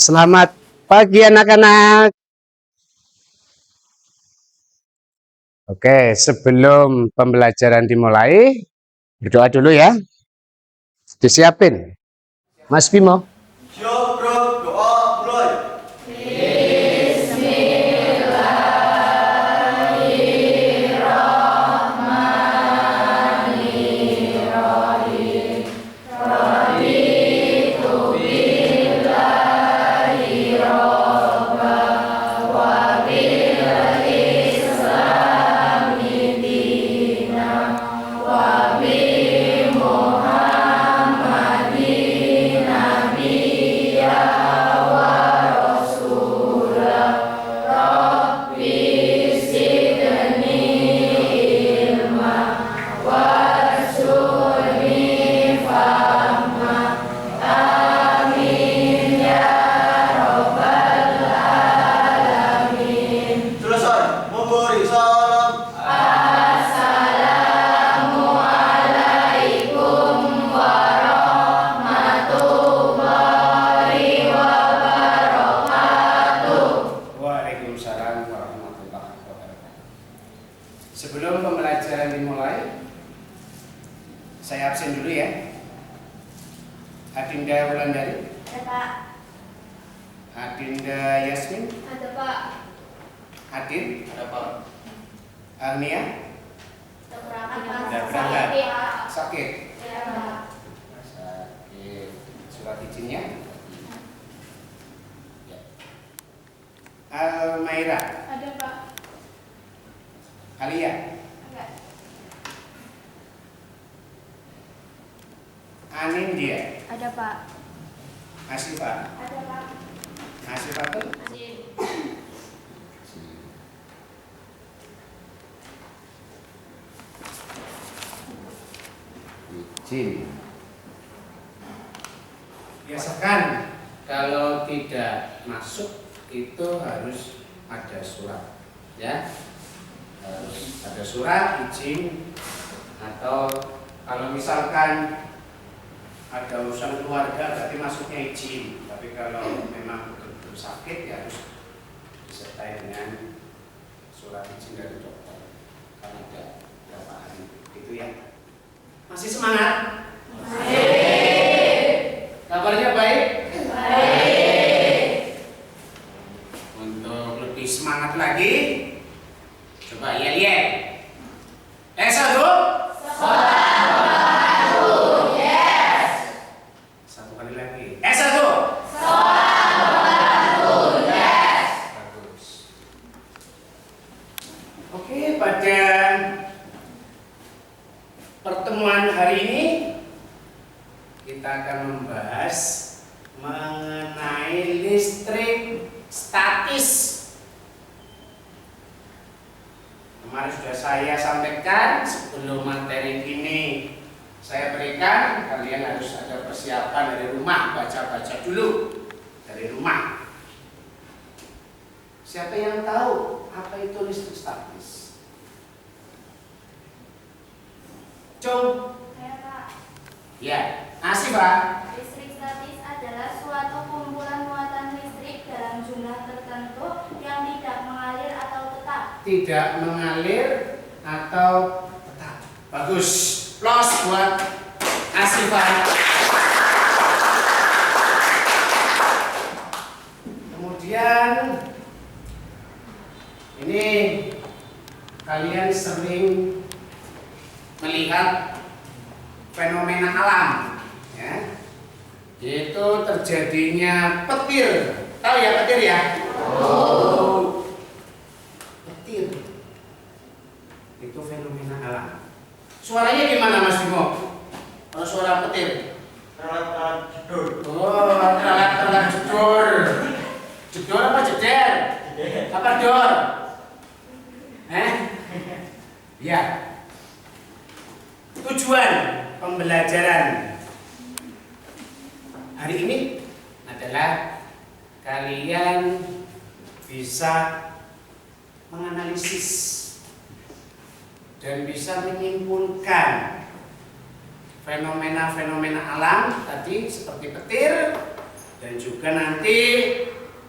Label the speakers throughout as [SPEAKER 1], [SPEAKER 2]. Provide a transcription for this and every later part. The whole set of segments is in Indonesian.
[SPEAKER 1] Selamat pagi anak-anak. Oke, sebelum pembelajaran dimulai, berdoa dulu ya. Disiapin. Mas Bimo.
[SPEAKER 2] Siap, bro. Doa mulai. Selesai. Memberi salam.
[SPEAKER 3] Waalaikumsalam warahmatullahi wabarakatuh. Sebelum pembelajaran dimulai, saya absen dulu ya. Adinda Wulandari,
[SPEAKER 4] Ada Pak.
[SPEAKER 3] Adinda Yasmin,
[SPEAKER 4] Ada Pak.
[SPEAKER 3] Adin,
[SPEAKER 2] Ada Pak.
[SPEAKER 3] Agnia,
[SPEAKER 4] Udah berangkat Pak.
[SPEAKER 3] Udah berangkat.
[SPEAKER 4] Sakit, Pak.
[SPEAKER 3] sakit.
[SPEAKER 4] Ya Pak.
[SPEAKER 3] Sakit. Surat izinnya. Ya. Almaira,
[SPEAKER 4] Ada Pak.
[SPEAKER 3] Alia,
[SPEAKER 4] Enggak.
[SPEAKER 3] Anindya,
[SPEAKER 4] Ada Pak.
[SPEAKER 3] Asifah,
[SPEAKER 4] Ada Pak.
[SPEAKER 3] Asifah tuh.
[SPEAKER 4] Masih.
[SPEAKER 3] Izin. Biasakan kalau tidak masuk itu harus ada surat, ya. Harus ada surat izin, atau kalau misalkan ada urusan keluarga berarti masuknya izin. Tapi kalau memang betul-betul sakit ya harus disertai dengan surat izin dari dokter. Karena ada berapa hari itu ya. Masih semangat? Kabarnya baik? Untuk lebih semangat lagi, coba yel-yel. Satu. Satu kali lagi. Satu. Bagus. Oke, pada pertemuan hari ini kita akan membahas mengenai listrik statis. Kemarin sudah saya sampaikan, sebelum materi ini saya berikan, kalian harus ada persiapan dari rumah, baca-baca dulu dari rumah. Siapa yang tahu apa itu listrik statis? Cung.
[SPEAKER 4] Saya Pak.
[SPEAKER 3] Ya, asih Pak.
[SPEAKER 4] Listrik statis adalah suatu kumpulan muatan listrik dalam jumlah tertentu yang tidak mengalir atau tetap.
[SPEAKER 3] Tidak mengalir atau tetap. Bagus. Plus buat Asifah. Kemudian ini kalian sering melihat fenomena alam, ya, yaitu terjadinya petir. Tahu ya petir ya? Petir itu fenomena alam. Suaranya gimana Mas Bimo? Kalau suara petir?
[SPEAKER 2] Telat jedor.
[SPEAKER 3] Oh, telat jedor. Jedor apa jeder? Apa dor? Ya. Tujuan pembelajaran hari ini adalah kalian bisa menganalisis dan bisa menyimpulkan fenomena-fenomena alam tadi seperti petir Dan juga nanti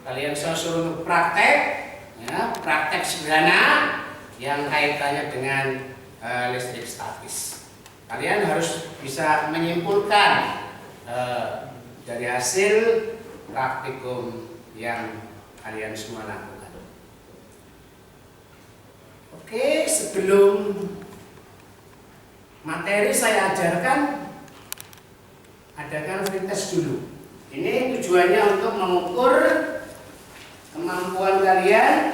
[SPEAKER 3] kalian saya suruh untuk praktek, ya, praktek sederhana yang kaitannya dengan listrik statis. Kalian harus bisa menyimpulkan dari hasil praktikum yang kalian semua lakukan. Oke, sebelum materi saya ajarkan, adakan free test dulu. Ini tujuannya untuk mengukur kemampuan kalian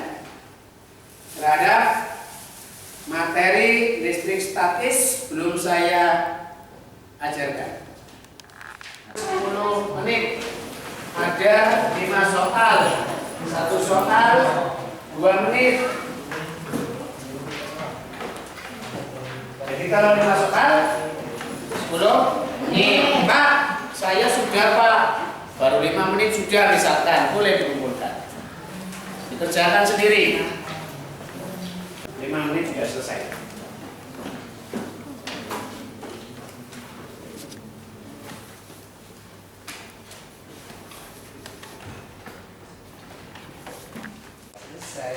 [SPEAKER 3] terhadap materi listrik statis belum saya ajarkan. 10 menit, ada 5 soal, 1 soal 2 menit. Jadi kalau 5 soal 10, nih Pak, saya sudah Pak, baru 5 menit sudah misalkan, boleh dikumpulkan, dikerjakan sendiri. 5 menit sudah selesai. Selesai.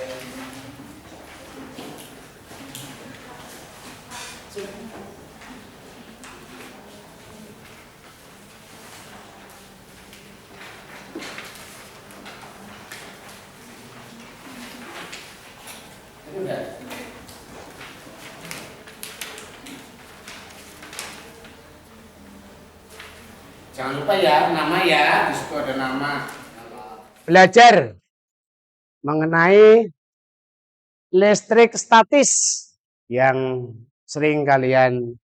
[SPEAKER 3] Udah. Jangan lupa ya, nama ya, di situ ada nama.
[SPEAKER 1] Belajar mengenai listrik statis yang sering kalian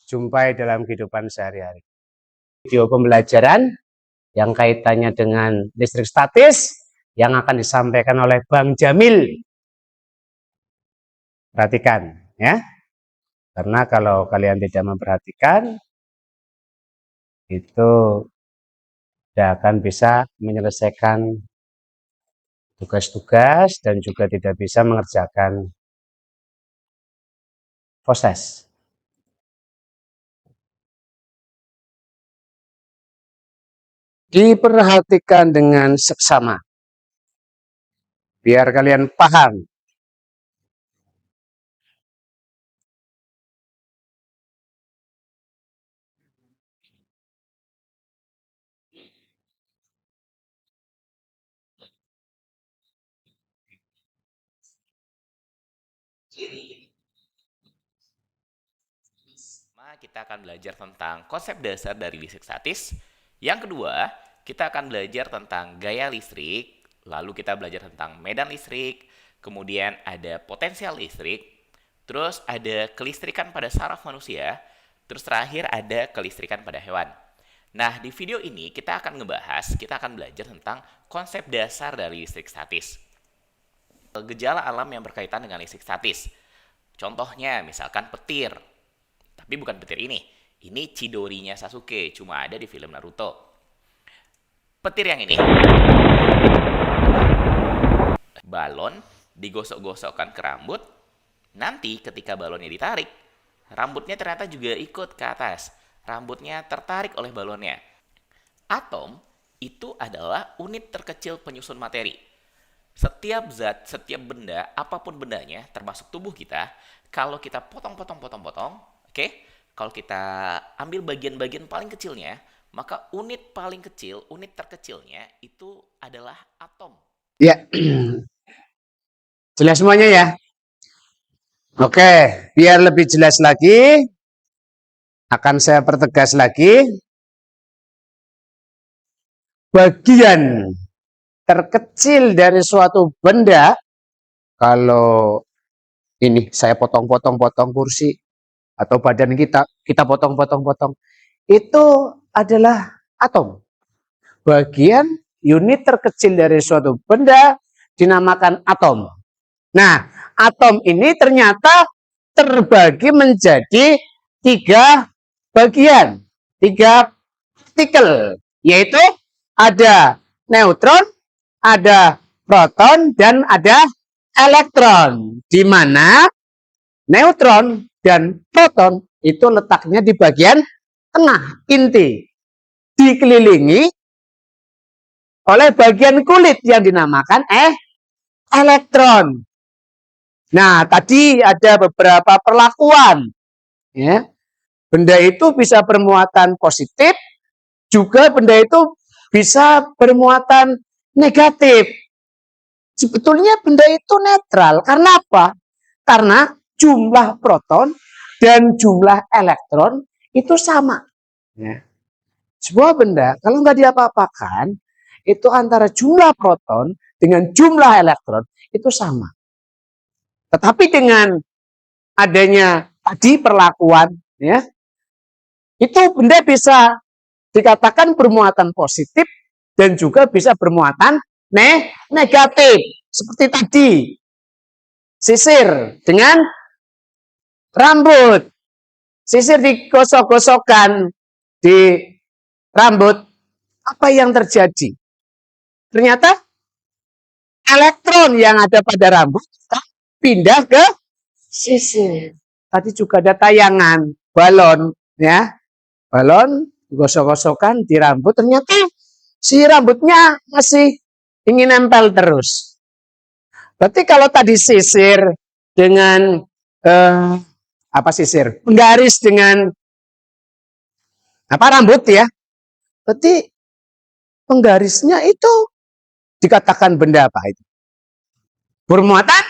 [SPEAKER 1] jumpai dalam kehidupan sehari-hari. Video pembelajaran yang kaitannya dengan listrik statis yang akan disampaikan oleh Bang Jamil. Perhatikan ya, karena kalau kalian tidak memperhatikan itu tidak akan bisa menyelesaikan tugas-tugas dan juga tidak bisa mengerjakan proses. Diperhatikan dengan seksama biar kalian paham.
[SPEAKER 5] Kita akan belajar tentang konsep dasar dari listrik statis. Yang kedua, kita akan belajar tentang gaya listrik, lalu kita belajar tentang medan listrik, kemudian ada potensial listrik, terus ada kelistrikan pada saraf manusia, terus terakhir ada kelistrikan pada hewan. Nah, di video ini kita akan belajar tentang konsep dasar dari listrik statis. Gejala alam yang berkaitan dengan listrik statis. Contohnya misalkan petir. Tapi bukan petir ini. Ini Chidorinya Sasuke, cuma ada di film Naruto. Petir yang ini. Balon digosok-gosokkan ke rambut. Nanti ketika balonnya ditarik, rambutnya ternyata juga ikut ke atas. Rambutnya tertarik oleh balonnya. Atom itu adalah unit terkecil penyusun materi. Setiap zat, setiap benda, apapun bendanya, termasuk tubuh kita, kalau kita potong-potong, oke, kalau kita ambil bagian-bagian paling kecilnya, maka unit paling kecil, unit terkecilnya itu adalah atom.
[SPEAKER 1] Ya, jelas semuanya ya. Oke, biar lebih jelas lagi, akan saya pertegas lagi. Bagian terkecil dari suatu benda, kalau ini saya potong-potong kursi, atau badan kita potong-potong, itu adalah atom. Bagian unit terkecil dari suatu benda dinamakan atom. Nah, atom ini ternyata terbagi menjadi 3 bagian, 3 partikel, yaitu ada neutron, ada proton, dan ada elektron, di mana neutron dan proton itu letaknya di bagian tengah inti, dikelilingi oleh bagian kulit yang dinamakan elektron. Nah, tadi ada beberapa perlakuan. Ya. Benda itu bisa bermuatan positif, juga benda itu bisa bermuatan negatif. Sebetulnya benda itu netral. Karena apa? Karena jumlah proton dan jumlah elektron itu sama. Ya. Sebuah benda, kalau nggak diapa-apakan, itu antara jumlah proton dengan jumlah elektron itu sama. Tetapi dengan adanya tadi perlakuan, ya, itu benda bisa dikatakan bermuatan positif dan juga bisa bermuatan negatif. Seperti tadi, sisir dengan rambut. Sisir digosok-gosokkan di rambut, apa yang terjadi? Ternyata elektron yang ada pada rambut pindah ke sisir. Tadi juga ada tayangan balon, ya. Balon gosok-gosokkan di rambut, ternyata si rambutnya masih ingin nempel terus. Berarti kalau tadi sisir dengan sisir? Penggaris dengan rambut, ya. Berarti penggarisnya itu dikatakan benda apa itu? Bermuatan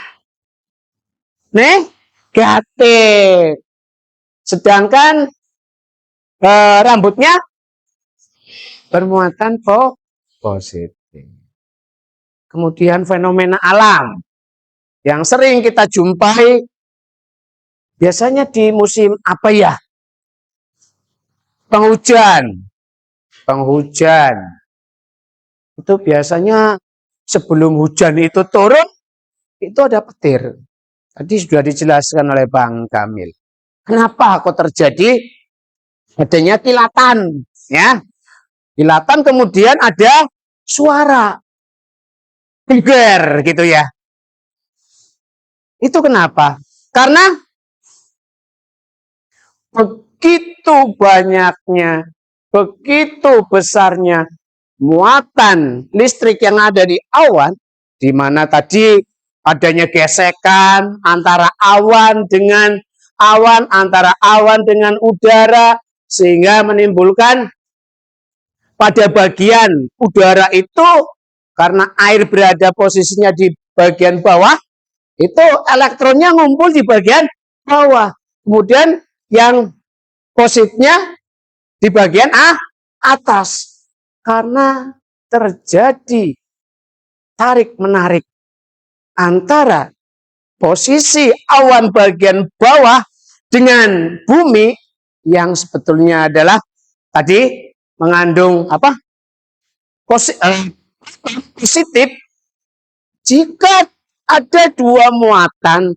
[SPEAKER 1] negatif. Sedangkan rambutnya bermuatan positif. Kemudian fenomena alam yang sering kita jumpai biasanya di musim apa ya? Penghujan. Itu biasanya sebelum hujan itu turun, itu ada petir. Tadi sudah dijelaskan oleh Bang Kamil. Kenapa kok terjadi adanya kilatan, ya? Kilatan kemudian ada suara geger gitu, ya. Itu kenapa? Karena begitu banyaknya, begitu besarnya muatan listrik yang ada di awan, di mana tadi adanya gesekan antara awan dengan awan, antara awan dengan udara, sehingga menimbulkan pada bagian udara itu, karena air berada posisinya di bagian bawah, itu elektronnya ngumpul di bagian bawah. Kemudian yang positifnya di bagian atas. Karena terjadi tarik-menarik antara posisi awan bagian bawah dengan bumi yang sebetulnya adalah tadi mengandung positif. Jika ada dua muatan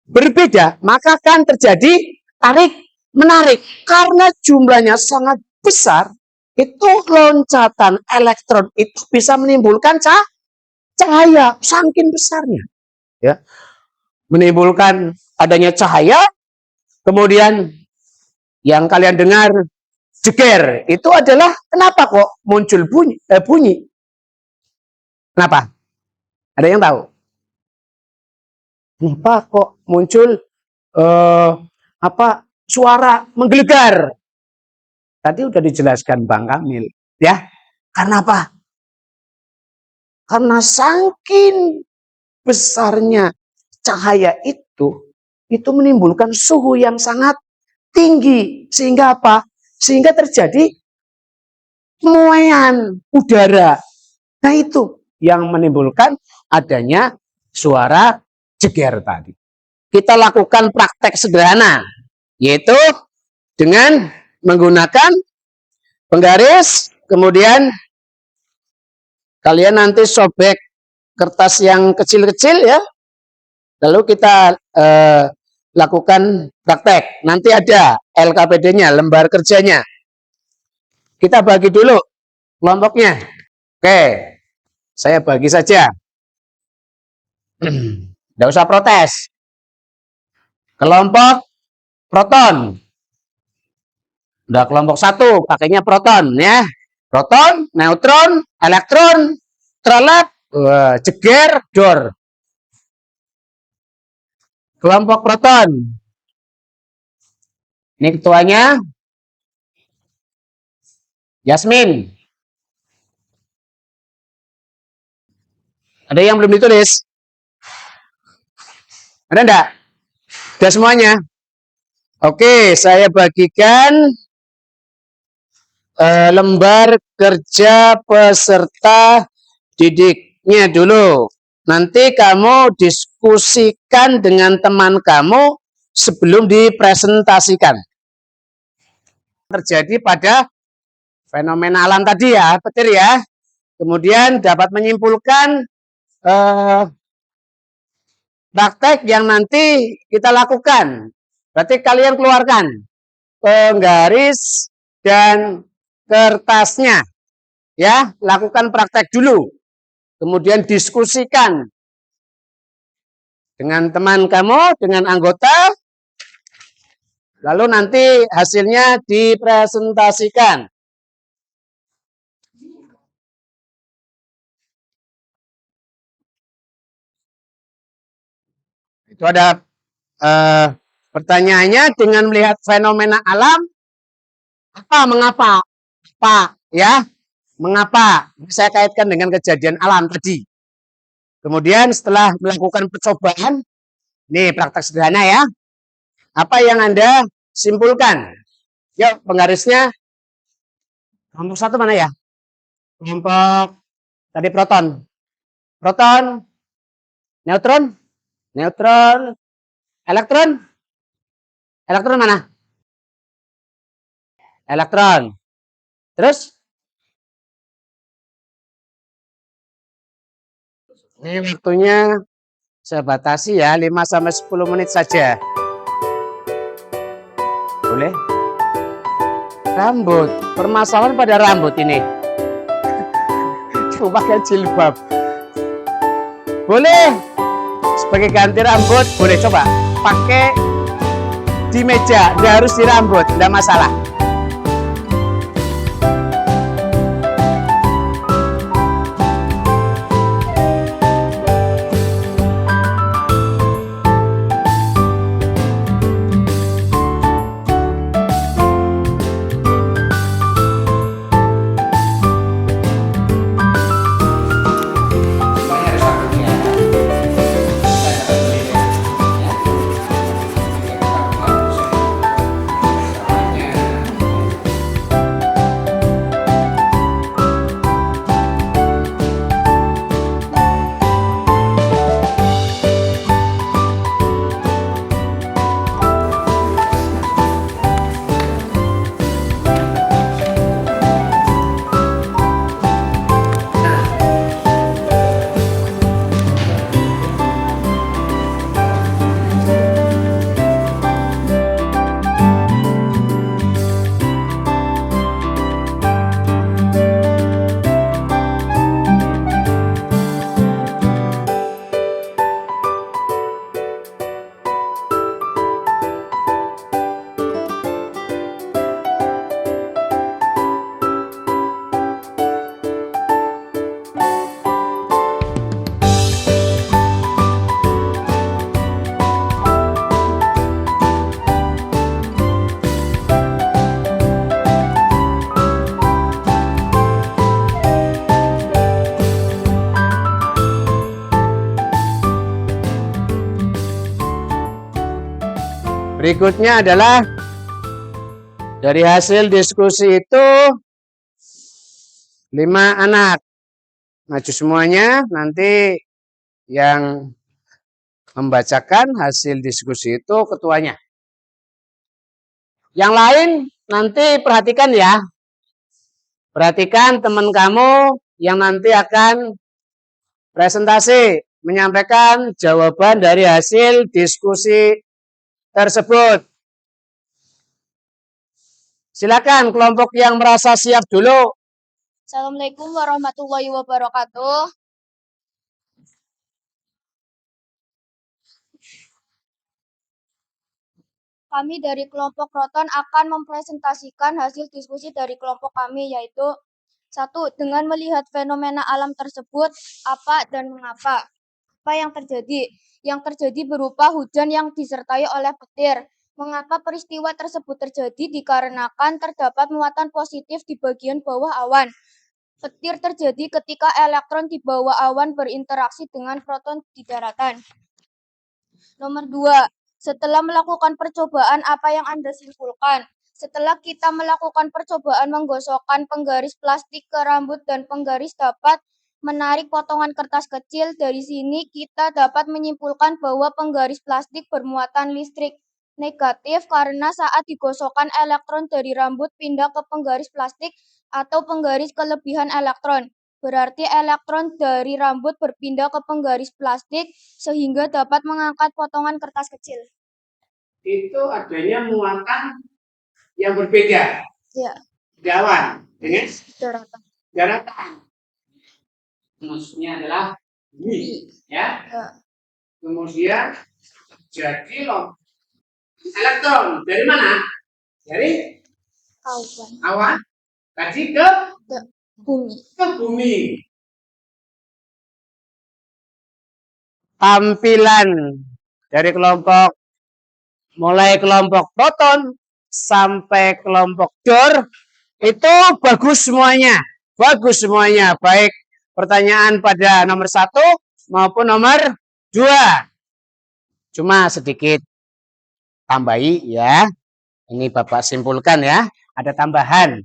[SPEAKER 1] berbeda, maka akan terjadi tarik-menarik. Karena jumlahnya sangat besar, itu loncatan elektron itu bisa menimbulkan cahaya saking besarnya, ya, menimbulkan adanya cahaya. Kemudian yang kalian dengar jeger itu adalah kenapa kok muncul bunyi? Kenapa? Ada yang tahu? Kenapa kok muncul suara menggelegar? Tadi udah dijelaskan Bang Kamil, ya. Karena apa? Karena saking besarnya cahaya itu menimbulkan suhu yang sangat tinggi. Sehingga apa? Sehingga terjadi pemuaian udara. Nah, itu yang menimbulkan adanya suara jeger tadi. Kita lakukan praktek sederhana, yaitu dengan menggunakan penggaris, kemudian kalian nanti sobek kertas yang kecil-kecil, ya. Lalu kita lakukan praktek. Nanti ada LKPD-nya, lembar kerjanya. Kita bagi dulu kelompoknya. Oke, saya bagi saja. Tidak usah protes. Kelompok proton. Udah kelompok 1, pakainya proton, ya. Proton, neutron, elektron, trelep, jeger, dor. Kelompok proton. Ini ketuanya Yasmin. Ada yang belum ditulis? Ada enggak? Sudah semuanya? Oke, saya bagikan lembar kerja peserta didiknya dulu. Nanti kamu diskusikan dengan teman kamu sebelum dipresentasikan. Terjadi pada fenomena alam tadi ya, petir ya. Kemudian dapat menyimpulkan praktek yang nanti kita lakukan. Berarti kalian keluarkan penggaris dan kertasnya. Ya, lakukan praktek dulu. Kemudian diskusikan dengan teman kamu, dengan anggota. Lalu nanti hasilnya dipresentasikan. Itu ada pertanyaannya, dengan melihat fenomena alam, mengapa? Pak, ya, mengapa? Saya kaitkan dengan kejadian alam tadi. Kemudian setelah melakukan percobaan, ini praktek sederhana ya, apa yang Anda simpulkan? Yuk, penggarisnya. Kelompok satu mana ya? Kelompok tadi proton. Proton, neutron, neutron, elektron. Elektron mana? Elektron. Terus? Ini waktunya saya batasi ya, 5-10 menit saja. Boleh? Rambut. Permasalahan pada rambut ini. Coba pakai jilbab. Boleh? Sebagai ganti rambut, boleh coba. Pakai di meja, nggak harus di rambut, nggak masalah. Berikutnya adalah dari hasil diskusi itu 5 anak. Maju semuanya, nanti yang membacakan hasil diskusi itu ketuanya. Yang lain nanti perhatikan ya. Perhatikan teman kamu yang nanti akan presentasi, menyampaikan jawaban dari hasil diskusi tersebut. Silakan kelompok yang merasa siap dulu.
[SPEAKER 6] Assalamualaikum warahmatullahi wabarakatuh. Kami dari kelompok proton akan mempresentasikan hasil diskusi dari kelompok kami, yaitu 1. Dengan melihat fenomena alam tersebut, apa dan mengapa? Apa yang terjadi? Yang terjadi berupa hujan yang disertai oleh petir. Mengapa peristiwa tersebut terjadi? Dikarenakan terdapat muatan positif di bagian bawah awan. Petir terjadi ketika elektron di bawah awan berinteraksi dengan proton di daratan. Nomor 2. Setelah melakukan percobaan, apa yang Anda simpulkan? Setelah kita melakukan percobaan menggosokkan penggaris plastik ke rambut dan penggaris dapat menarik potongan kertas kecil, dari sini kita dapat menyimpulkan bahwa penggaris plastik bermuatan listrik negatif karena saat digosokkan elektron dari rambut pindah ke penggaris plastik atau penggaris kelebihan elektron. Berarti elektron dari rambut berpindah ke penggaris plastik sehingga dapat mengangkat potongan kertas kecil.
[SPEAKER 1] Itu adanya muatan yang berbeda.
[SPEAKER 6] Ya,
[SPEAKER 1] Di awan dengan
[SPEAKER 6] daratan.
[SPEAKER 1] daratan. Maksudnya adalah bumi, ya.
[SPEAKER 6] Ya.
[SPEAKER 1] Kemudian jadi elektron dari mana? Dari awan tadi ke
[SPEAKER 6] Bumi.
[SPEAKER 1] bumi. Tampilan dari mulai kelompok proton sampai kelompok Bohr itu bagus semuanya. Bagus semuanya, baik pertanyaan pada nomor 1 maupun nomor 2. Cuma sedikit tambahi ya. Ini Bapak simpulkan ya. Ada tambahan.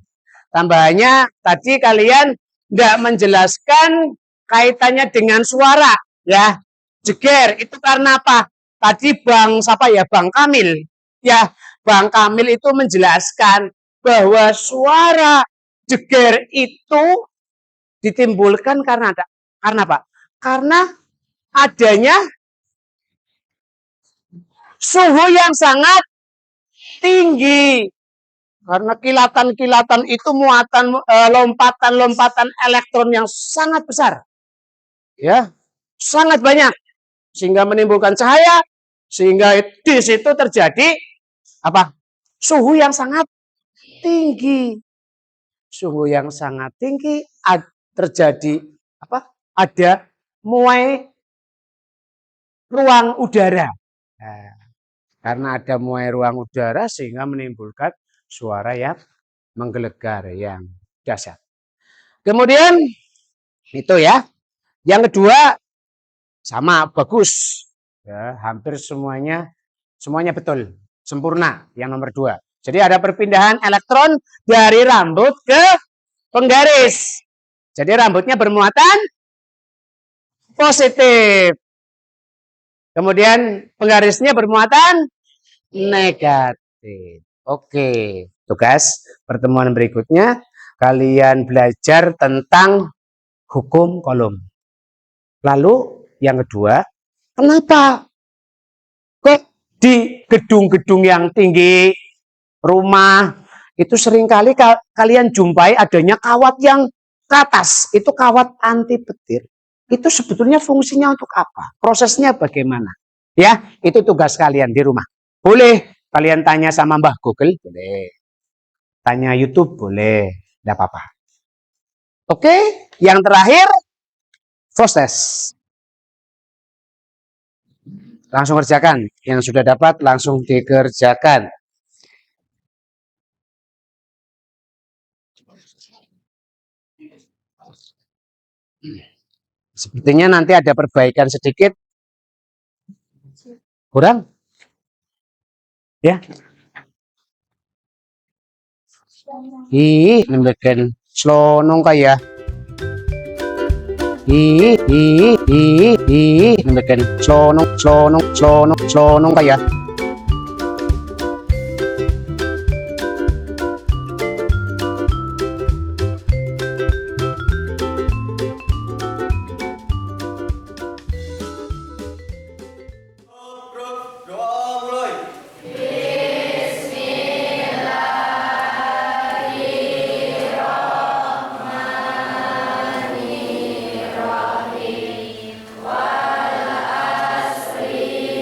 [SPEAKER 1] Tambahannya tadi kalian tidak menjelaskan kaitannya dengan suara ya. Jeger itu karena apa? Tadi Bang Kamil ya, Bang Kamil itu menjelaskan bahwa suara jeger itu ditimbulkan karena apa? Karena adanya suhu yang sangat tinggi. Karena kilatan-kilatan itu muatan lompatan-lompatan elektron yang sangat besar. Ya, sangat banyak sehingga menimbulkan cahaya, sehingga di situ terjadi apa? Suhu yang sangat tinggi. Suhu yang sangat tinggi terjadi apa? Ada muai ruang udara. Nah, karena ada muai ruang udara sehingga menimbulkan suara yang menggelegar yang dahsyat. Kemudian itu ya. Yang kedua sama bagus. Ya, hampir semuanya betul, sempurna yang nomor 2. Jadi ada perpindahan elektron dari rambut ke penggaris. Jadi rambutnya bermuatan positif. Kemudian penggarisnya bermuatan negatif. Oke, tugas pertemuan berikutnya kalian belajar tentang hukum Coulomb. Lalu yang kedua, kenapa kok di gedung-gedung yang tinggi, rumah, itu seringkali kalian jumpai adanya kawat yang ke atas, itu kawat anti petir. Itu sebetulnya fungsinya untuk apa? Prosesnya bagaimana? Ya, itu tugas kalian di rumah. Boleh kalian tanya sama Mbah Google, boleh. Tanya YouTube, boleh. Tidak apa-apa. Oke, yang terakhir, proses. Langsung kerjakan. Yang sudah dapat langsung dikerjakan. Sepertinya nanti ada perbaikan sedikit. Kurang? Ya. Nembekan slonong kaya. Nembekan slonong kaya.
[SPEAKER 2] Doa mulai.
[SPEAKER 4] Bismillahirrahmanirrahim. Wal asri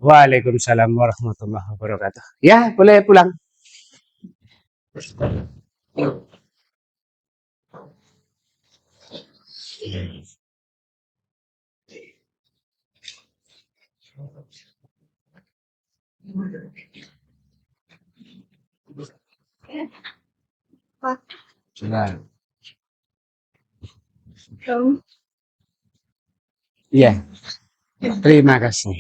[SPEAKER 1] Waalaikumsalam warahmatullahi wabarakatuh. Ya, boleh pulang. Sudah. Iya. Terima kasih.